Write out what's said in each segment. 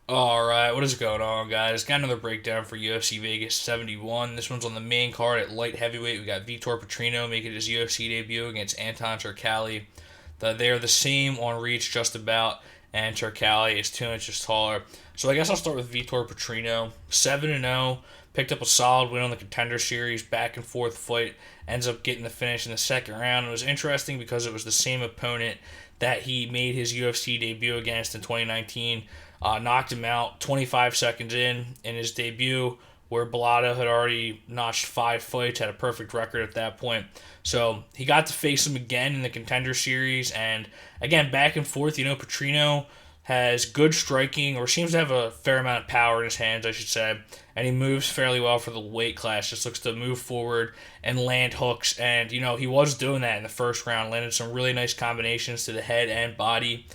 Alright, what is going on, guys? Got another breakdown for UFC Vegas 71. This one's on the main card at light heavyweight. We got Vitor Petrino making his UFC debut against Anton Turkalj. They're the same on reach, just about, and Turkalj is 2 inches taller. So I guess I'll start with Vitor Petrino. 7-0, picked up a solid win on the Contender Series, back and forth fight, ends up getting the finish in the second round. It was interesting because it was the same opponent that he made his UFC debut against in 2019. Knocked him out 25 seconds in his debut, where Bellator had already notched 5 fights, had a perfect record at that point. So he got to face him again in the Contender Series, and again, back and forth. Petrino has good striking, or seems to have a fair amount of power in his hands, I should say, and he moves fairly well for the weight class. Just looks to move forward and land hooks, and he was doing that in the first round, landed some really nice combinations to the head and body.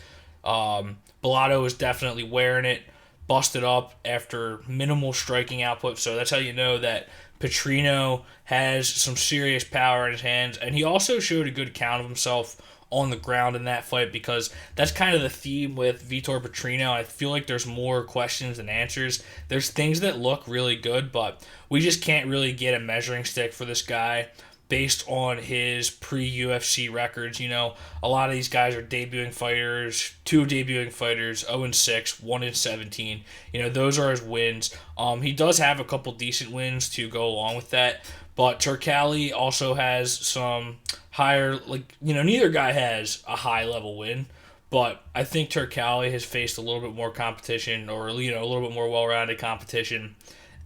Bellator was definitely wearing it, busted up after minimal striking output. So that's how you know that Petrino has some serious power in his hands. And he also showed a good account of himself on the ground in that fight, because that's kind of the theme with Vitor Petrino. I feel like there's more questions than answers. There's things that look really good, but we just can't really get a measuring stick for this guy based on his pre-UFC records. A lot of these guys are debuting fighters, two debuting fighters, 0-6, 1-17. Those are his wins. He does have a couple decent wins to go along with that, but Turkalj also has some higher, neither guy has a high level win. But I think Turkalj has faced a little bit more competition, or a little bit more well-rounded competition,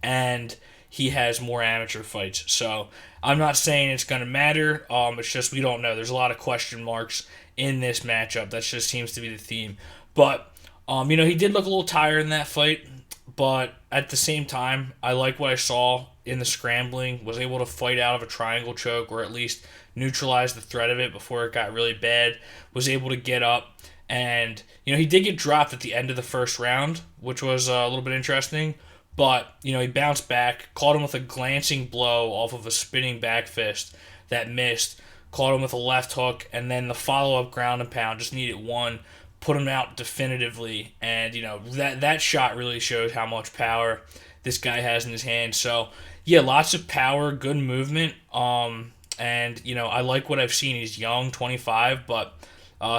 and he has more amateur fights. So I'm not saying it's going to matter. It's just we don't know. There's a lot of question marks in this matchup. That just seems to be the theme. But he did look a little tired in that fight. But at the same time, I like what I saw in the scrambling. Was able to fight out of a triangle choke, or at least neutralize the threat of it before it got really bad. Was able to get up, and he did get dropped at the end of the first round, which was a little bit interesting. But, he bounced back, caught him with a glancing blow off of a spinning back fist that missed, caught him with a left hook, and then the follow up ground and pound, just needed one, put him out definitively. And, that shot really shows how much power this guy has in his hands. So, yeah, lots of power, good movement. And, I like what I've seen. He's young, 25, but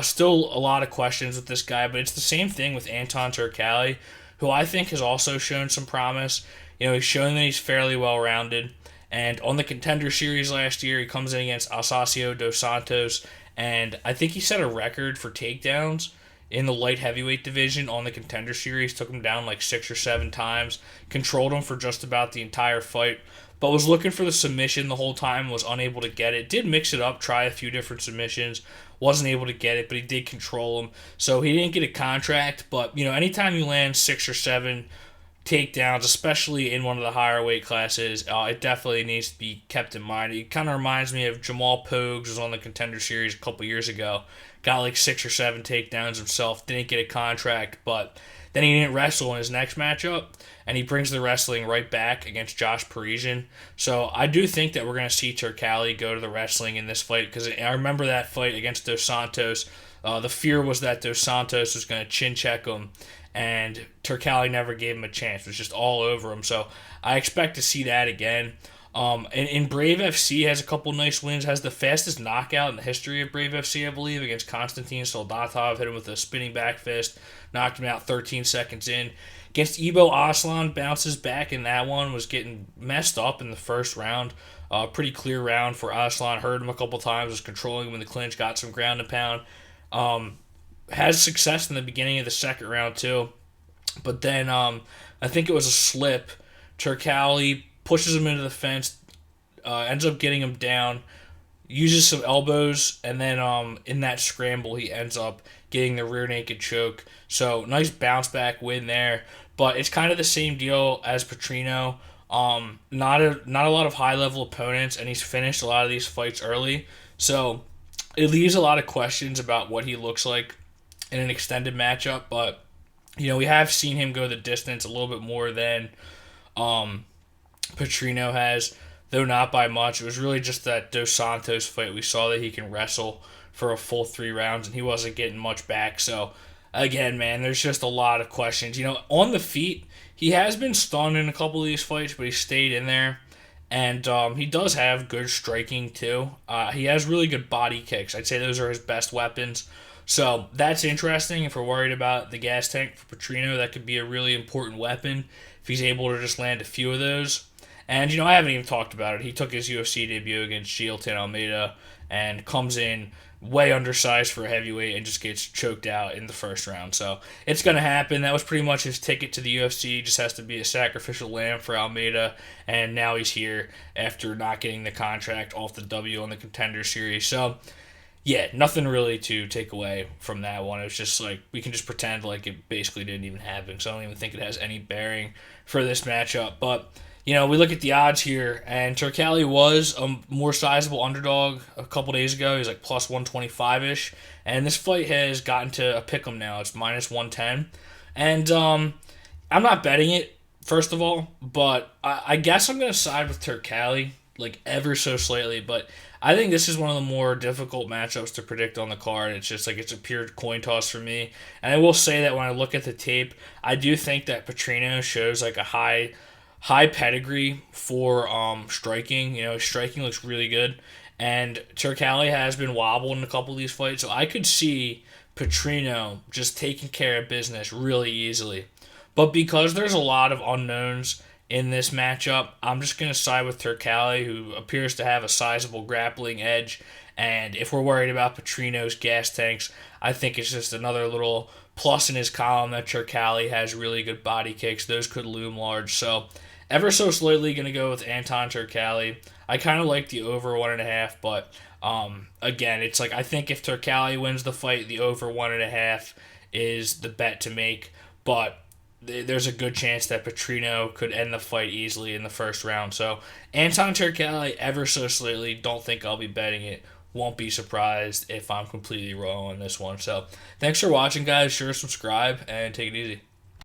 still a lot of questions with this guy. But it's the same thing with Anton Turkalj, who I think has also shown some promise. He's shown that he's fairly well rounded. And on the Contender Series last year, he comes in against Alsacio dos Santos, and I think he set a record for takedowns in the light heavyweight division on the Contender Series. Took him down like 6 or 7 times, controlled him for just about the entire fight, but was looking for the submission the whole time, was unable to get it. Did mix it up, try a few different submissions, wasn't able to get it, but he did control him. So he didn't get a contract, but anytime you land 6 or 7 takedowns, especially in one of the higher weight classes, it definitely needs to be kept in mind. It kind of reminds me of Jamal Pogues, was on the Contender Series a couple years ago, got like 6 or 7 takedowns himself, didn't get a contract, but then he didn't wrestle in his next matchup, and he brings the wrestling right back against Josh Parisian. So I do think that we're going to see Turkalj go to the wrestling in this fight, because I remember that fight against Dos Santos. The fear was that Dos Santos was going to chin check him, and Turkalj never gave him a chance. It was just all over him. So I expect to see that again. And Brave FC has a couple nice wins. Has the fastest knockout in the history of Brave FC, I believe, against Konstantin Soldatov. Hit him with a spinning back fist, knocked him out 13 seconds in. Against Ibo Aslan, bounces back in that one, was getting messed up in the first round. Pretty clear round for Aslan. Heard him a couple times, was controlling him in the clinch, got some ground and pound. Has success in the beginning of the second round too, but then I think it was a slip. Turkalj pushes him into the fence, ends up getting him down, uses some elbows, and then in that scramble he ends up getting the rear naked choke. So nice bounce back win there. But it's kind of the same deal as Petrino. Not a lot of high level opponents, and he's finished a lot of these fights early. So it leaves a lot of questions about what he looks like in an extended matchup. But we have seen him go the distance a little bit more than Petrino has, though not by much. It was really just that Dos Santos fight. We saw that he can wrestle for a full 3 rounds, and he wasn't getting much back. So again, man, there's just a lot of questions. On the feet, he has been stunned in a couple of these fights, but he stayed in there. And he does have good striking, too. He has really good body kicks. I'd say those are his best weapons. So that's interesting. If we're worried about the gas tank for Petrino, that could be a really important weapon if he's able to just land a few of those. And, I haven't even talked about it. He took his UFC debut against Gilton Almeida and comes in way undersized for a heavyweight and just gets choked out in the first round. So it's going to happen. That was pretty much his ticket to the UFC. Just has to be a sacrificial lamb for Almeida. And now he's here after not getting the contract off the W on the Contenders series. So, yeah, nothing really to take away from that one. It was just like we can just pretend like it basically didn't even happen. So I don't even think it has any bearing for this matchup. But we look at the odds here, and Turkalj was a more sizable underdog a couple days ago. He was like plus 125 ish, and this fight has gotten to a pick'em now. It's minus 110, and I'm not betting it first of all, but I guess I'm gonna side with Turkalj like ever so slightly. But I think this is one of the more difficult matchups to predict on the card. It's just like it's a pure coin toss for me, and I will say that when I look at the tape, I do think that Petrino shows like a high pedigree for striking. His striking looks really good. And Turkalj has been wobbled in a couple of these fights. So I could see Petrino just taking care of business really easily. But because there's a lot of unknowns in this matchup, I'm just going to side with Turkalj, who appears to have a sizable grappling edge. And if we're worried about Petrino's gas tanks, I think it's just another little plus in his column that Turkalj has really good body kicks. Those could loom large. So ever so slightly going to go with Anton Turkalj. I kind of like the over 1.5, but again, it's like I think if Turkalj wins the fight, the over 1.5 is the bet to make. But there's a good chance that Petrino could end the fight easily in the first round. So Anton Turkalj, ever so slightly, don't think I'll be betting it. Won't be surprised if I'm completely wrong on this one. So thanks for watching, guys. Sure, subscribe and take it easy.